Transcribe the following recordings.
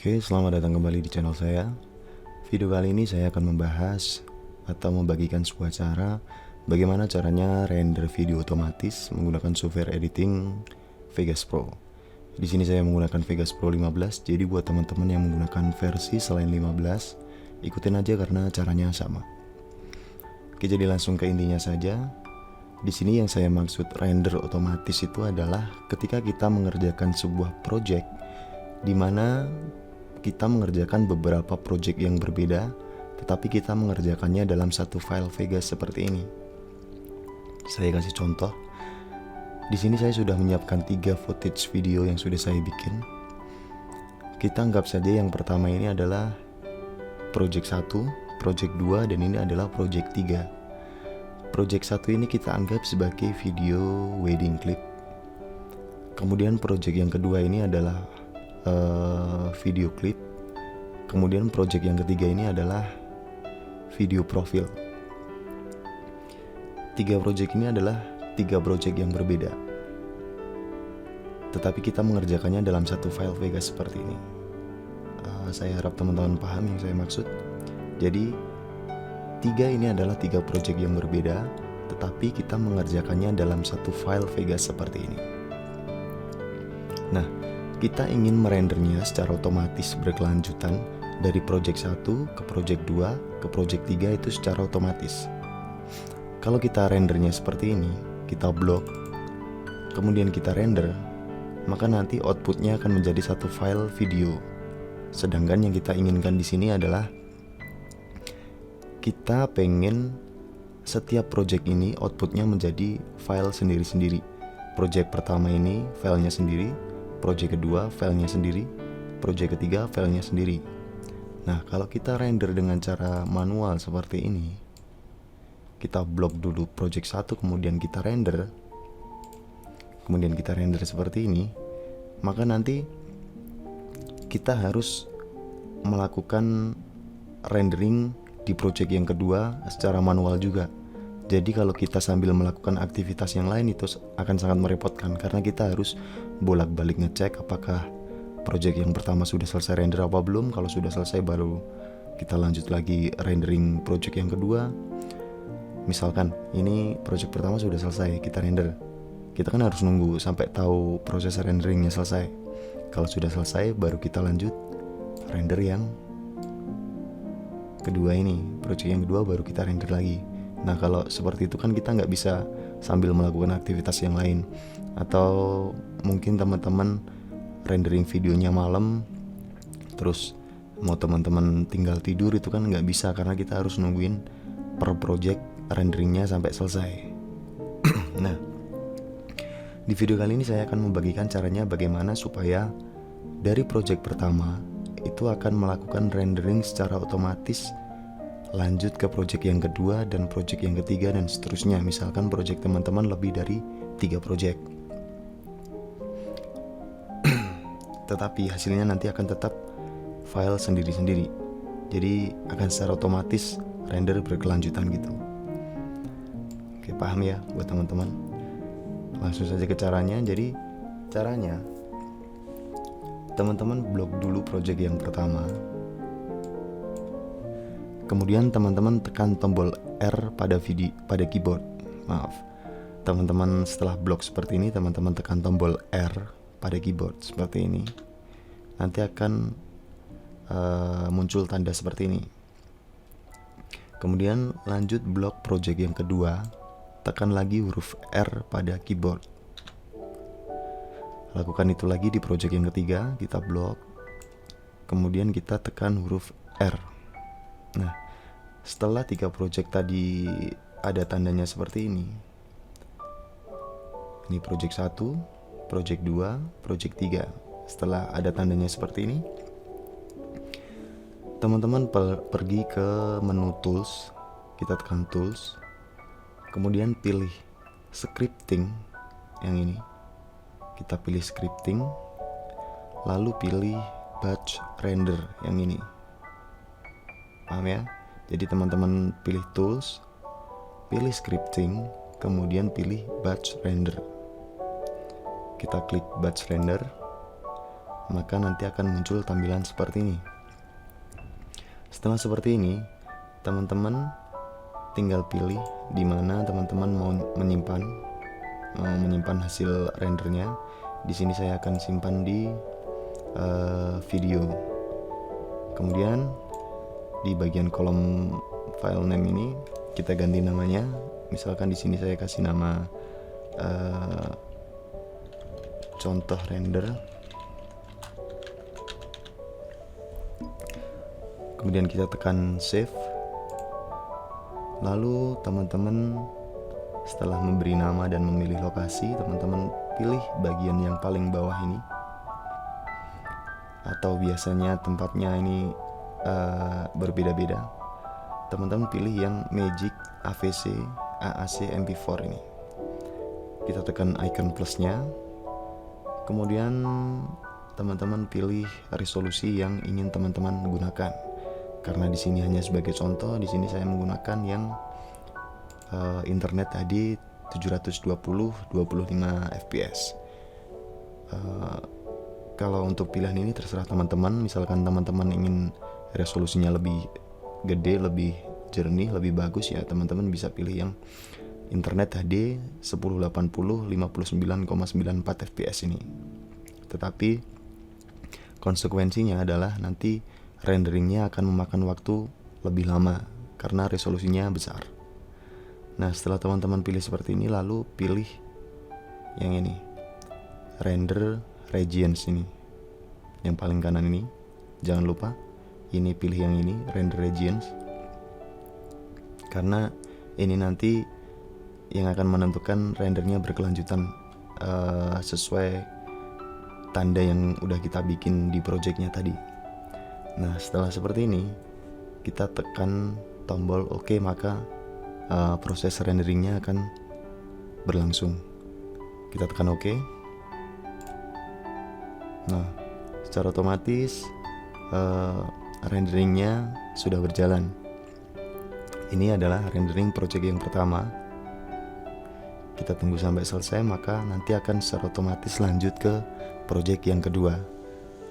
Oke, selamat datang kembali di channel saya. Video kali ini saya akan membahas atau membagikan sebuah cara bagaimana caranya render video otomatis menggunakan software editing Vegas Pro. Di sini saya menggunakan Vegas Pro 15, jadi buat teman-teman yang menggunakan versi selain 15, ikutin aja karena caranya sama. Oke, jadi langsung ke intinya saja. Di sini yang saya maksud render otomatis itu adalah ketika kita mengerjakan sebuah project di mana kita mengerjakan beberapa project yang berbeda, tetapi kita mengerjakannya dalam satu file Vegas seperti ini. Saya kasih contoh. Di sini saya sudah menyiapkan 3 footage video yang sudah saya bikin. Kita anggap saja yang pertama ini adalah project 1, project 2, dan ini adalah project 3. Project 1 ini kita anggap sebagai video wedding clip. Kemudian project yang kedua ini adalah video klip. Kemudian project yang ketiga ini adalah video profil. 3 project ini adalah 3 project yang berbeda, tetapi kita mengerjakannya dalam satu file Vegas seperti ini. Saya harap teman-teman paham yang saya maksud. Jadi 3 ini adalah 3 project yang berbeda, tetapi kita mengerjakannya dalam satu file Vegas seperti ini. Nah, kita ingin merendernya secara otomatis berkelanjutan dari project 1 ke project 2 ke project 3 itu secara otomatis. Kalau kita rendernya seperti ini, kita blok, kemudian kita render, maka nanti outputnya akan menjadi satu file video. Sedangkan yang kita inginkan di sini adalah kita pengen setiap project ini outputnya menjadi file sendiri-sendiri. Project pertama ini filenya sendiri, project kedua filenya sendiri, project ketiga filenya sendiri. Nah, kalau kita render dengan cara manual seperti ini, kita blok dulu project 1, kemudian kita render seperti ini, maka nanti kita harus melakukan rendering di project yang kedua secara manual juga. Jadi kalau kita sambil melakukan aktivitas yang lain itu akan sangat merepotkan, karena kita harus bolak-balik ngecek apakah project yang pertama sudah selesai render apa belum. Kalau sudah selesai baru kita lanjut lagi rendering project yang kedua. Misalkan ini project pertama sudah selesai, kita render, kita kan harus nunggu sampai tahu proses renderingnya selesai. Kalau sudah selesai baru kita lanjut render yang kedua ini, project yang kedua baru kita render lagi. Nah, kalau seperti itu kan kita nggak bisa sambil melakukan aktivitas yang lain. Atau mungkin teman-teman rendering videonya malam, terus mau teman-teman tinggal tidur, itu kan nggak bisa, karena kita harus nungguin per project renderingnya sampai selesai. Nah, di video kali ini saya akan membagikan caranya bagaimana supaya dari project pertama itu akan melakukan rendering secara otomatis, lanjut ke project yang kedua dan project yang ketiga dan seterusnya. Misalkan project teman-teman lebih dari 3 project, tetapi hasilnya nanti akan tetap file sendiri-sendiri. Jadi akan secara otomatis render berkelanjutan gitu. Oke, paham ya buat teman-teman? Langsung saja ke caranya. Jadi caranya, teman-teman blok dulu project yang pertama. Kemudian teman-teman tekan tombol R pada keyboard. Maaf. Teman-teman setelah blok seperti ini, teman-teman tekan tombol R pada keyboard seperti ini. Nanti akan muncul tanda seperti ini. Kemudian lanjut blok project yang kedua, tekan lagi huruf R pada keyboard. Lakukan itu lagi di project yang ketiga, kita blok, kemudian kita tekan huruf R. Nah, setelah 3 project tadi ada tandanya seperti ini. Ini project 1, project 2, project 3. Setelah ada tandanya seperti ini, teman-teman pergi ke menu tools, kita tekan tools, kemudian pilih scripting yang ini. Kita pilih scripting, lalu pilih batch render yang ini. Paham ya? Jadi teman-teman pilih tools, pilih scripting, kemudian pilih batch render. Kita klik batch render, maka nanti akan muncul tampilan seperti ini. Setelah seperti ini, teman-teman tinggal pilih di mana teman-teman mau menyimpan hasil rendernya. Di sini saya akan simpan di video. Kemudian di bagian kolom file name ini kita ganti namanya. Misalkan di sini saya kasih nama contoh render. Kemudian kita tekan save. Lalu teman-teman setelah memberi nama dan memilih lokasi, teman-teman pilih bagian yang paling bawah ini, atau biasanya tempatnya ini berbeda-beda. Teman-teman pilih yang Magic AVC AAC MP4 ini. Kita tekan icon plusnya. Kemudian teman-teman pilih resolusi yang ingin teman-teman gunakan. Karena di sini hanya sebagai contoh, di sini saya menggunakan yang internet HD 720 25 fps. Kalau untuk pilihan ini terserah teman-teman. Misalkan teman-teman ingin resolusinya lebih gede, lebih jernih, lebih bagus, ya teman-teman bisa pilih yang internet HD 1080 59,94 fps ini. Tetapi konsekuensinya adalah nanti renderingnya akan memakan waktu lebih lama karena resolusinya besar. Nah, setelah teman-teman pilih seperti ini, lalu pilih yang ini, render regions ini, yang paling kanan ini. Jangan lupa ini, pilih yang ini, render regions, karena ini nanti yang akan menentukan rendernya berkelanjutan sesuai tanda yang udah kita bikin di projectnya tadi. Nah, setelah seperti ini kita tekan tombol OK, maka proses renderingnya akan berlangsung. Kita tekan OK. Nah, secara otomatis renderingnya sudah berjalan. Ini adalah rendering project yang pertama. Kita tunggu sampai selesai, maka nanti akan secara otomatis lanjut ke project yang kedua.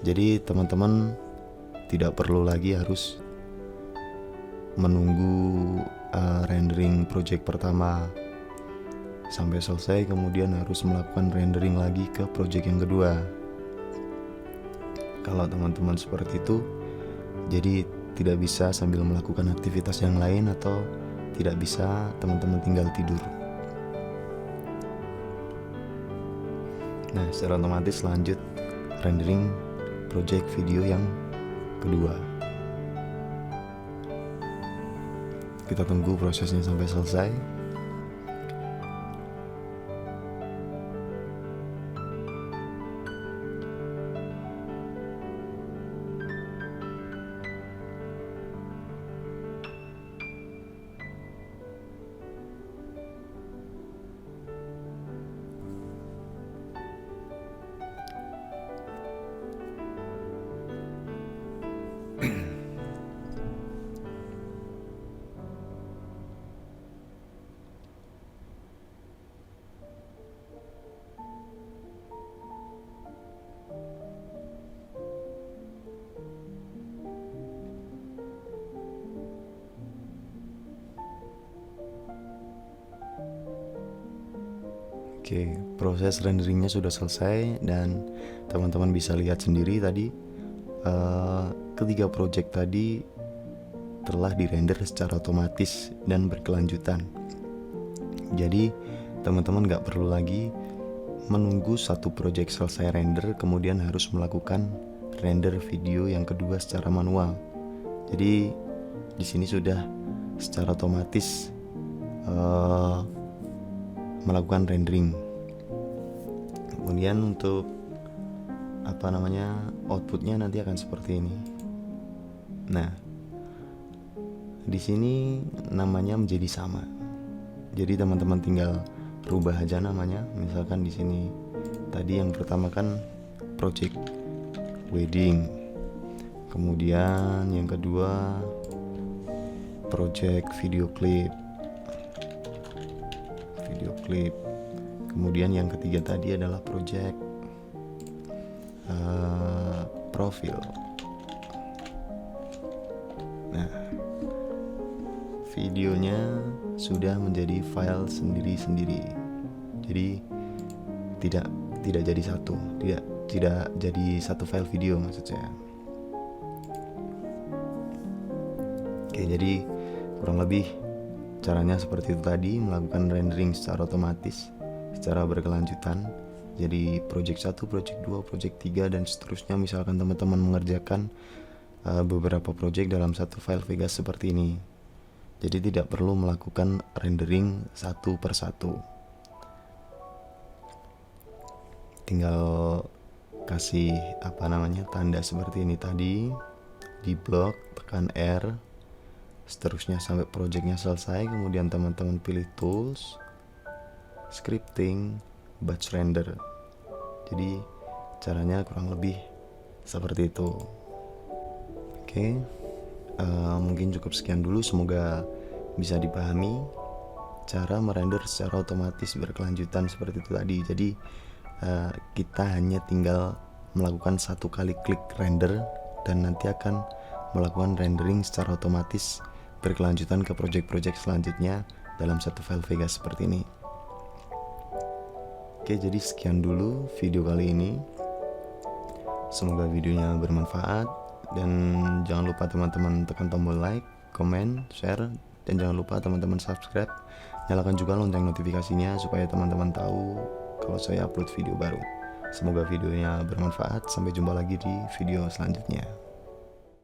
Jadi teman-teman tidak perlu lagi harus menunggu rendering project pertama sampai selesai, kemudian harus melakukan rendering lagi ke project yang kedua. Kalau teman-teman seperti itu, jadi tidak bisa sambil melakukan aktivitas yang lain, atau tidak bisa teman-teman tinggal tidur. Nah, secara otomatis lanjut rendering project video yang kedua. Kita tunggu prosesnya sampai selesai. Oke, proses renderingnya sudah selesai dan teman-teman bisa lihat sendiri tadi ketiga project tadi telah dirender secara otomatis dan berkelanjutan. Jadi teman-teman gak perlu lagi menunggu satu project selesai render kemudian harus melakukan render video yang kedua secara manual. Jadi di sini sudah secara otomatis melakukan rendering. Kemudian untuk outputnya nanti akan seperti ini. Nah, di sini namanya menjadi sama. Jadi teman-teman tinggal rubah aja namanya. Misalkan di sini tadi yang pertama kan project wedding. Kemudian yang kedua project video clip. Kemudian yang ketiga tadi adalah project profil. Nah, videonya sudah menjadi file sendiri-sendiri. Jadi tidak jadi satu, tidak jadi satu file video maksud saya. Oke, jadi kurang lebih caranya seperti itu tadi, melakukan rendering secara otomatis, secara berkelanjutan. Jadi project 1, project 2, project 3 dan seterusnya. Misalkan teman-teman mengerjakan beberapa project dalam satu file Vegas seperti ini. Jadi tidak perlu melakukan rendering satu persatu. Tinggal kasih tanda seperti ini tadi, di blok, tekan R, seterusnya sampai projectnya selesai. Kemudian teman-teman pilih tools, scripting, batch render. Jadi caranya kurang lebih seperti itu. Oke, mungkin cukup sekian dulu. Semoga bisa dipahami cara merender secara otomatis berkelanjutan seperti itu tadi. Jadi kita hanya tinggal melakukan satu kali klik render dan nanti akan melakukan rendering secara otomatis berkelanjutan ke project-project selanjutnya dalam satu file Vegas seperti ini. Oke, jadi sekian dulu video kali ini. Semoga videonya bermanfaat, dan jangan lupa teman-teman tekan tombol like, komen, share, dan jangan lupa teman-teman subscribe. Nyalakan juga lonceng notifikasinya supaya teman-teman tahu kalau saya upload video baru. Semoga videonya bermanfaat. Sampai jumpa lagi di video selanjutnya.